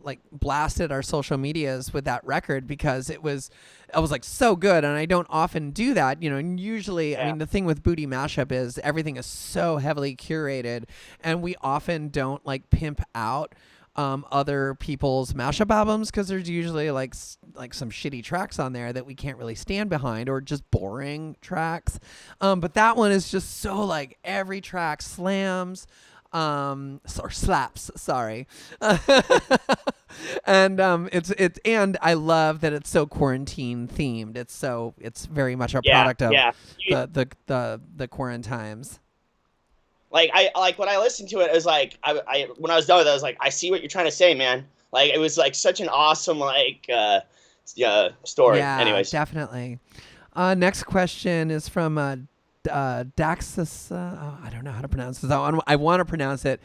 like blasted our social medias with that record because I was like so good, and I don't often do that, you know. And usually, I Yeah. mean, the thing with Booty Mashup is everything is so heavily curated, and we often don't like pimp out other people's mashup albums because there's usually like some shitty tracks on there that we can't really stand behind, or just boring tracks. But that one is just so like every track slams, or slaps. Sorry. And it's and I love that it's so quarantine themed. It's very much a Yeah, product of yeah. the quarantines. Like I like when I listened to it, it was like I when I was done with it, I was like, I see what you're trying to say, man. Like it was like such an awesome yeah, story. Yeah, Anyways, definitely. Next question is from Daxus. I don't know how to pronounce this. I want to pronounce it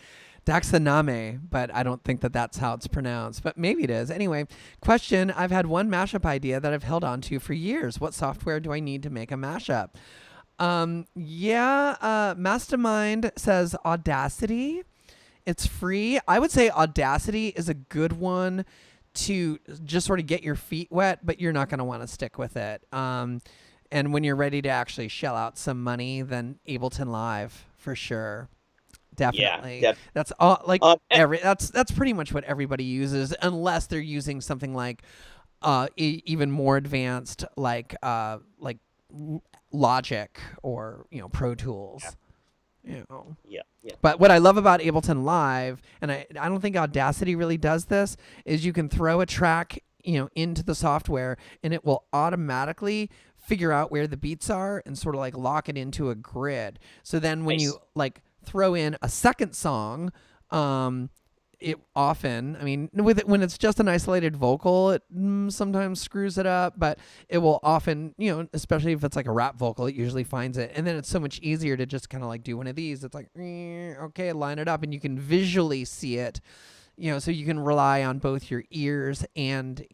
Daxaname, but I don't think that that's how it's pronounced. But maybe it is. Anyway, question. I've had one mashup idea that I've held on to for years. What software do I need to make a mashup? Mastermind says Audacity. It's free. I would say Audacity is a good one to just sort of get your feet wet, but you're not going to want to stick with it. And when you're ready to actually shell out some money, then Ableton Live for sure. Definitely. yeah. That's all like And that's pretty much what everybody uses, unless they're using something like even more advanced like Logic or, you know, Pro Tools. yeah, You know. yeah, yeah. But what I love about Ableton Live, and I don't think Audacity really does this, is you can throw a track, you know, into the software and it will automatically figure out where the beats are and sort of like lock it into a grid. So then when Nice. you like throw in a second song, it often, I mean, with it, when it's just an isolated vocal, it sometimes screws it up, but it will often, you know, especially if it's like a rap vocal, it usually finds it. And then it's so much easier to just kind of like do one of these. It's like, okay, line it up, and you can visually see it, you know, so you can rely on both your ears and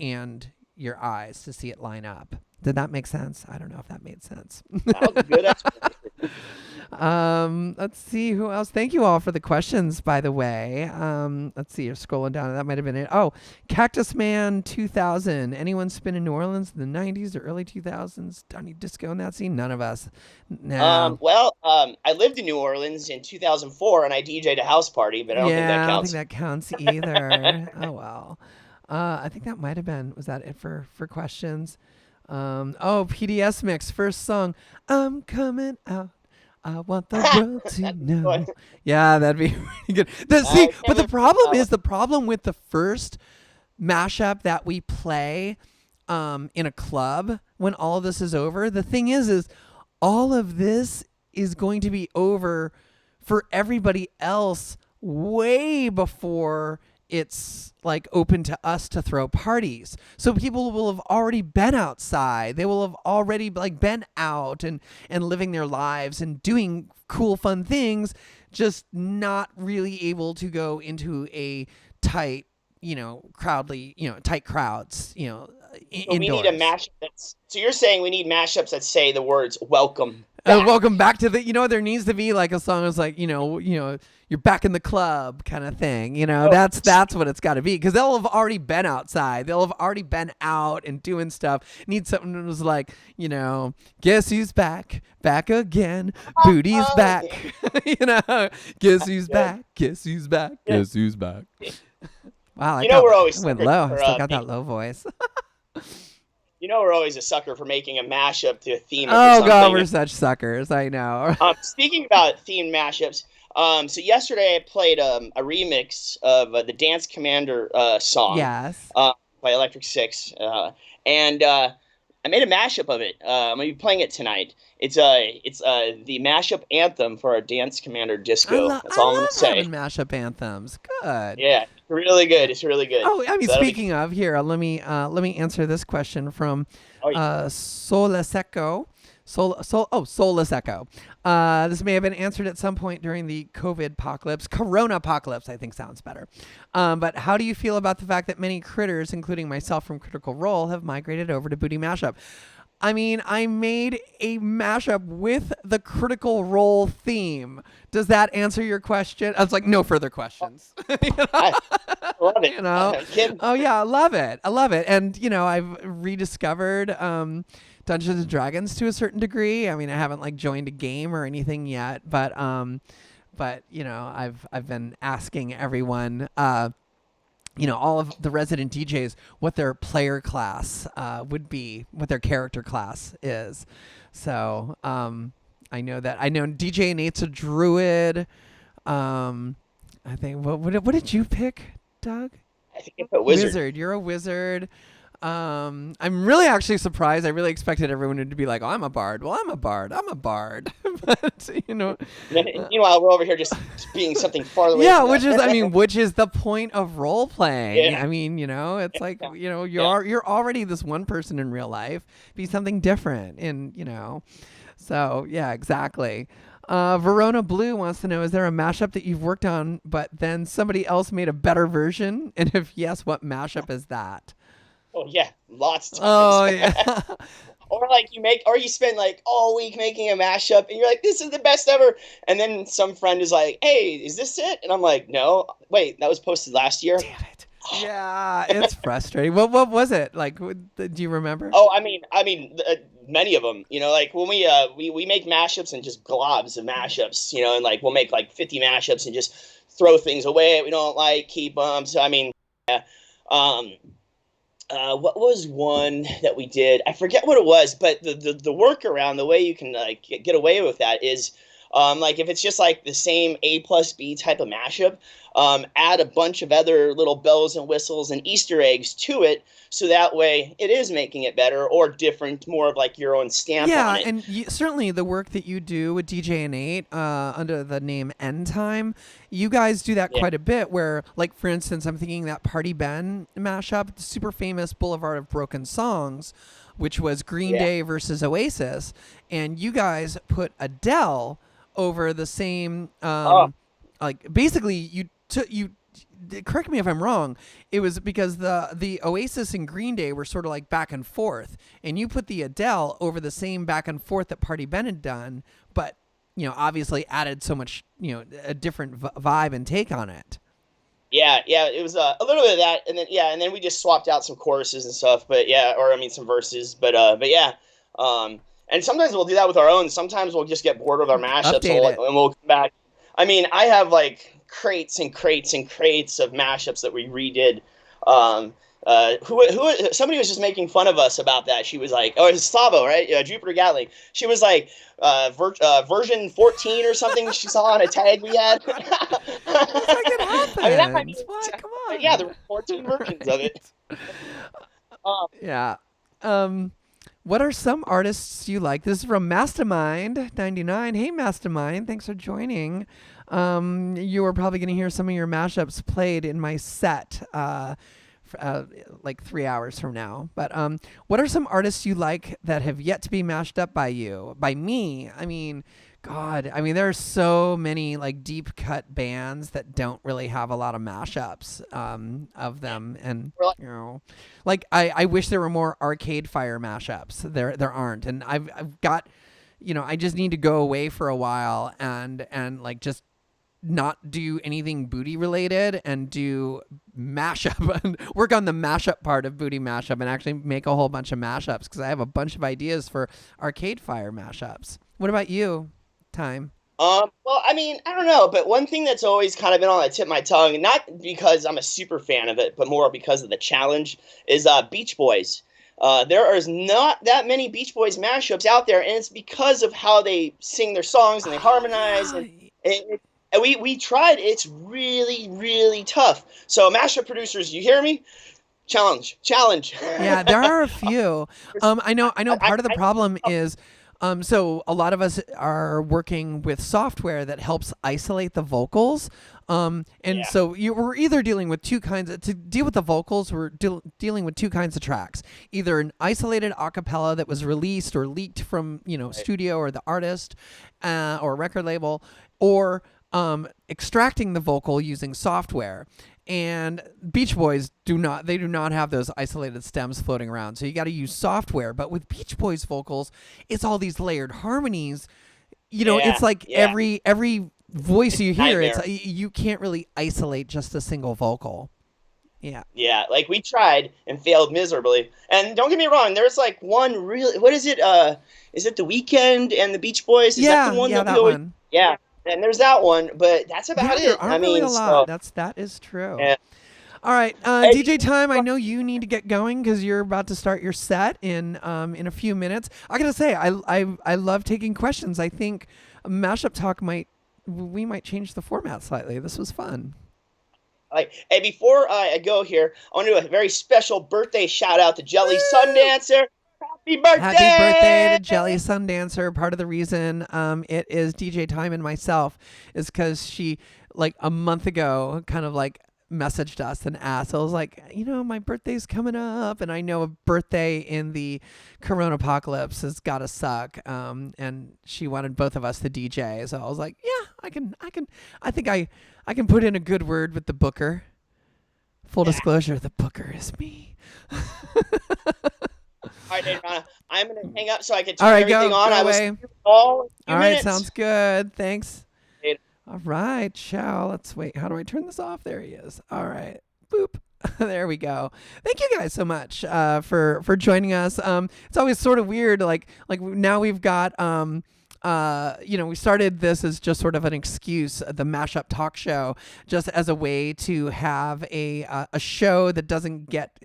your eyes to see it line up. Did that make sense? I don't know if that made sense. That was a good explanation. Let's see who else. Thank you all for the questions, by the way. Let's see. You're scrolling down. That might have been it. Oh, Cactus Man 2000. Anyone spin in New Orleans in the 90s or early 2000s? Any disco in that scene? None of us. No. I lived in New Orleans in 2004 and I DJ'd a house party, but I don't think that I don't counts. think that counts either. Oh well. I think that might have been. Was that it for questions? PDS mix first song. I'm coming out. I want the world to know. Yeah, that'd be really good. But the problem with the first mashup that we play in a club when all of this is over, the thing is all of this is going to be over for everybody else way before it's like open to us to throw parties. So people will have already been outside. They will have already like been out and living their lives and doing cool, fun things, just not really able to go into a tight, you know, tight crowds, you know, But we need a mashup so you're saying we need mashups that say the words welcome back. Welcome back to the, you know, there needs to be like a song that's like, you know, you're back in the club kind of thing. You know, that's what it's got to be, because they'll have already been outside. They'll have already been out and doing stuff. Need something that was like, you know, guess who's back again. Booty's back. You know, guess who's back. Guess who's back. Guess who's back. Wow, we're always went low. I still got that low voice. We're always a sucker for making a mashup to a theme. Oh God, we're such suckers. I know. Speaking about themed mashups, so yesterday I played a remix of the Dance Commander song. Yes. By Electric Six, and I made a mashup of it. I'm gonna be playing it tonight. It's the mashup anthem for our Dance Commander disco. That's all I'm gonna say. Having mashup anthems. Good. Yeah. really good. It's really good. Oh, I mean, So that'll be. speaking of, here, let me answer this question from Oh, yeah. Soleseco. Soleseco. This may have been answered at some point during the COVID apocalypse. Corona apocalypse, I think sounds better. But how do you feel about the fact that many critters, including myself from Critical Role, have migrated over to Booty Mashup? I mean, I made a mashup with the Critical Role theme. Does that answer your question? I was like, no further questions. I love it. You know? Kim, Oh yeah, I love it. I love it. And you know, I've rediscovered Dungeons and Dragons to a certain degree. I mean, I haven't like joined a game or anything yet, but you know, I've been asking everyone you know, all of the resident DJs what their player class would be, what their character class is. So I know DJ Nate's a druid. I think what did you pick, Doug? I think it's a wizard. You're a wizard. I'm really actually surprised. I really expected everyone to be like, "Oh, I'm a bard." Well, I'm a bard. But you know, Meanwhile, we're over here just being something farther away. yeah, From which that. is, I mean, which is the point of role playing. Yeah. I mean, you know, it's like, Yeah. you know, you're already this one person in real life. Be something different, and you know, so yeah, exactly. Verona Blue wants to know: is there a mashup that you've worked on, but then somebody else made a better version? And if yes, what mashup is that? Oh yeah, lots of times. Oh yeah. Or like you spend like all week making a mashup, and you're like, "This is the best ever," and then some friend is like, "Hey, is this it?" And I'm like, "No, wait, that was posted last year." Damn it. Yeah, it's frustrating. What was it like? Do you remember? Oh, many of them. You know, like when we make mashups and just globs of mashups. You know, and like we'll make like 50 mashups and just throw things away we don't like, keep them. So I mean, yeah. What was one that we did? I forget what it was, but the workaround, the way you can like get away with that is, like if it's just like the same A plus B type of mashup, add a bunch of other little bells and whistles and Easter eggs to it, so that way it is making it better or different, more of like your own stamp on it. Yeah, and certainly the work that you do with DJ and 8 under the name Tyme, you guys do that quite a bit. Where, like for instance, I'm thinking that Party Ben mashup, the super famous Boulevard of Broken Songs, which was Green Day versus Oasis, and you guys put Adele over the same. Like basically, you correct me if I'm wrong. It was because the Oasis and Green Day were sort of like back and forth, and you put the Adele over the same back and forth that Party Ben had done, but you know, obviously added so much, you know, a different vibe and take on it. Yeah, it was a little bit of that, and then we just swapped out some choruses and stuff. But yeah, or I mean some verses. But yeah, and sometimes we'll do that with our own. Sometimes we'll just get bored with our mashups and we'll come back. I mean, I have like crates and crates and crates of mashups that we redid. Somebody was just making fun of us about that. She was like, "Oh, it's Slavo, right? Jupiter Gatling." She was like, version 14 or something. She saw on a tag we had. It's like it happens. I mean, that might be, what? Come on. yeah, there were 14 versions of it. Yeah. What are some artists you like? This is from Mastermind99. Hey, Mastermind. Thanks for joining. You are probably going to hear some of your mashups played in my set like 3 hours from now. But what are some artists you like that have yet to be mashed up by you? By me, I mean, God, I mean, there are so many like deep cut bands that don't really have a lot of mashups of them, and you know, like I wish there were more Arcade Fire mashups. There aren't, and I've got, you know, I just need to go away for a while and like just not do anything booty related and do mashup and work on the mashup part of Booty Mashup and actually make a whole bunch of mashups, because I have a bunch of ideas for Arcade Fire mashups. What about you, Tyme? Well, I mean, I don't know, but one thing that's always kind of been on the tip of my tongue, not because I'm a super fan of it, but more because of the challenge, is Beach Boys. There is not that many Beach Boys mashups out there, and it's because of how they sing their songs and they harmonize. And we tried. It's really, really tough. So mashup producers, you hear me? Challenge. Yeah, there are a few. I know part of the problem is So a lot of us are working with software that helps isolate the vocals. And Yeah. so we're either dealing with to deal with the vocals, we're dealing with two kinds of tracks. Either an isolated a cappella that was released or leaked from, Right. studio or the artist or record label, or extracting the vocal using software. And Beach Boys do not have those isolated stems floating around. So you got to use software. But with Beach Boys vocals, it's all these layered harmonies. It's Yeah. like Yeah. every voice It's you a hear, nightmare. you can't really isolate just a single vocal. Yeah. Yeah, like we tried and failed miserably. And don't get me wrong, there's like one really, what is it? Is it The Weeknd and the Beach Boys? Is that the Yeah, one yeah, that we that always? one. Yeah, and there's that one, but that's Yeah, about there it. I aren't really mean, a lot. so That is true. yeah. All right, Hey, DJ Time. I know you need to get going because you're about to start your set in a few minutes. I gotta say, I love taking questions. I think Mashup Talk we might change the format slightly. This was fun. like, hey, before I go here, I want to do a very special birthday shout out to Jelly Woo! Sundancer. Happy Happy birthday birthday! to Jelly Sundancer. Part of the reason it is DJ Time and myself is because she, like a month ago, kind of like messaged us and asked. I was like, my birthday's coming up, and I know a birthday in the Corona apocalypse has got to suck. And she wanted both of us to DJ, so I was like, yeah, I think I can put in a good word with the booker. Full Yeah. disclosure, the booker is me. All right, Adriana, I'm going to hang up so I can All turn right, everything on. go I will see away. you all in a few All right, minutes. sounds good. Thanks. Later. All right, ciao. Let's wait. How do I turn this off? There he is. All right. Boop. There we go. Thank you guys so much for joining us. It's always sort of weird. Like now we've got we started this as just sort of an excuse, the Mashup Talk Show, just as a way to have a show that doesn't get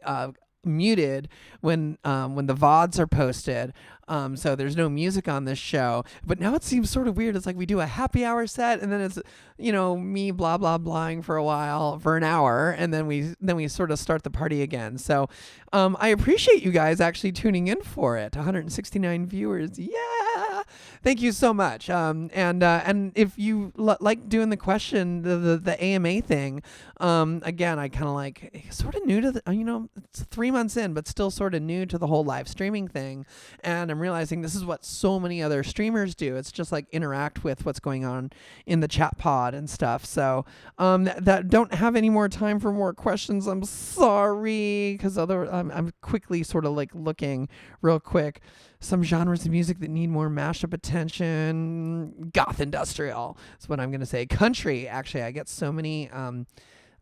muted when the VODs are posted. So there's no music on this show. But now it seems sort of weird. It's like we do a happy hour set, and then it's me blah blah blahing for a while, for an hour, and then we sort of start the party again. So I appreciate you guys actually tuning in for it. 169 viewers. Yeah. Thank you so much. And if you like doing the question, the AMA thing, again, I kind of like sort of new to it's 3 months in, but still sort of new to the whole live streaming thing. And I'm realizing this is what so many other streamers do. It's just like interact with what's going on in the chat pod and stuff. So that don't have any more time for more questions. I'm sorry, because I'm quickly sort of like looking real quick. Some genres of music that need more mashup attention. Goth industrial is what I'm going to say. Country, actually, I get so many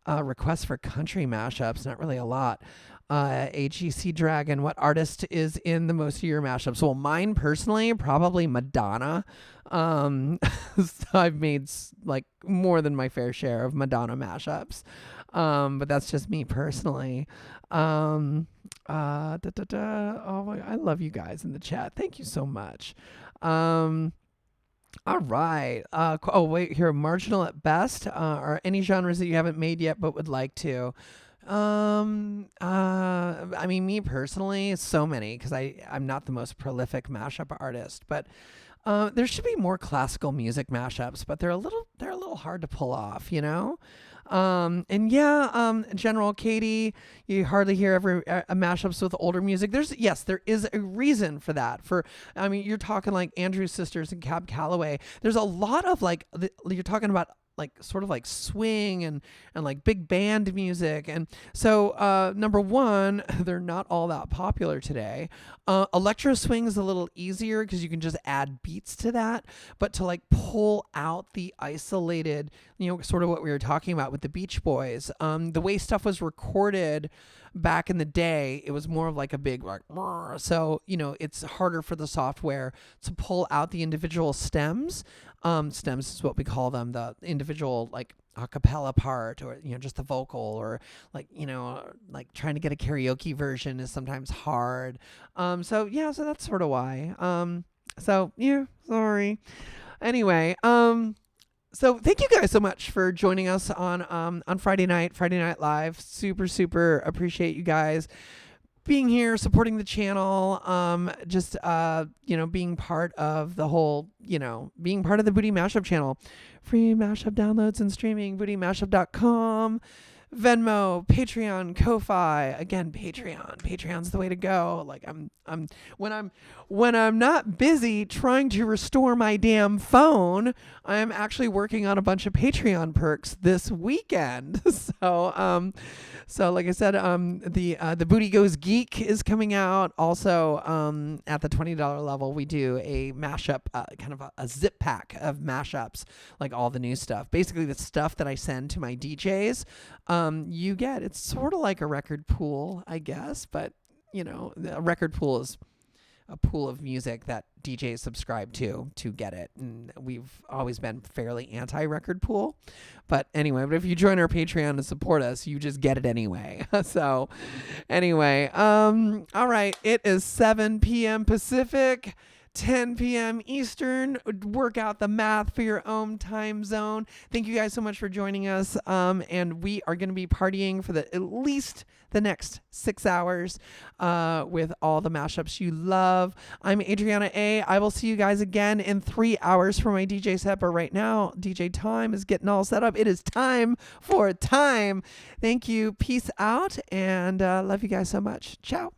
requests for country mashups. Not really a lot. AGC Dragon, what artist is in the most of your mashups? Well, mine personally, probably Madonna. So I've made like more than my fair share of Madonna mashups. But that's just me personally. Oh my, I love you guys in the chat. Thank you so much. All right. Oh wait, here, marginal at best. Are any genres that you haven't made yet but would like to? I mean, me personally, so many, because I'm not the most prolific mashup artist, but there should be more classical music mashups, but they're a little hard to pull off, and yeah, General Katie, you hardly hear ever mashups with older music. There is a reason for that. I mean, you're talking like Andrew Sisters and Cab Calloway. There's a lot of you're talking about like sort of like swing and like big band music. And so number one, they're not all that popular today. Electro swing is a little easier because you can just add beats to that, but to like pull out the isolated, sort of what we were talking about with the Beach Boys, the way stuff was recorded back in the day, it was more of like a big like, so it's harder for the software to pull out the individual stems. Stems is what we call them, the individual like a cappella part, or just the vocal, or like like trying to get a karaoke version is sometimes hard. So that's sort of why. So yeah, sorry. Anyway, so thank you guys so much for joining us on Friday Night Live. Super appreciate you guys. being here, supporting the channel, just being part of the whole, being part of the Booty Mashup channel. Free mashup downloads and streaming, bootymashup.com. Venmo, Patreon, Ko-fi. Again, Patreon's the way to go. Like when I'm not busy trying to restore my damn phone, I'm actually working on a bunch of Patreon perks this weekend. So like I said, the Booty Goes Geek is coming out. Also, at the $20 level, we do a mashup, kind of a zip pack of mashups, like all the new stuff. Basically, the stuff that I send to my DJs, you get. It's sort of like a record pool, I guess, but a record pool is a pool of music that DJs subscribe to get it. And we've always been fairly anti-record pool. But anyway, if you join our Patreon to support us, you just get it anyway. So anyway, all right. It is 7 p.m. Pacific, 10 p.m. Eastern. Work out the math for your own time zone. Thank you guys so much for joining us. And we are going to be partying for at least the next 6 hours with all the mashups you love. I'm Adriana A. I will see you guys again in 3 hours for my DJ set. But right now, DJ Tyme is getting all set up. It is time for Tyme. Thank you. Peace out. And love you guys so much. Ciao.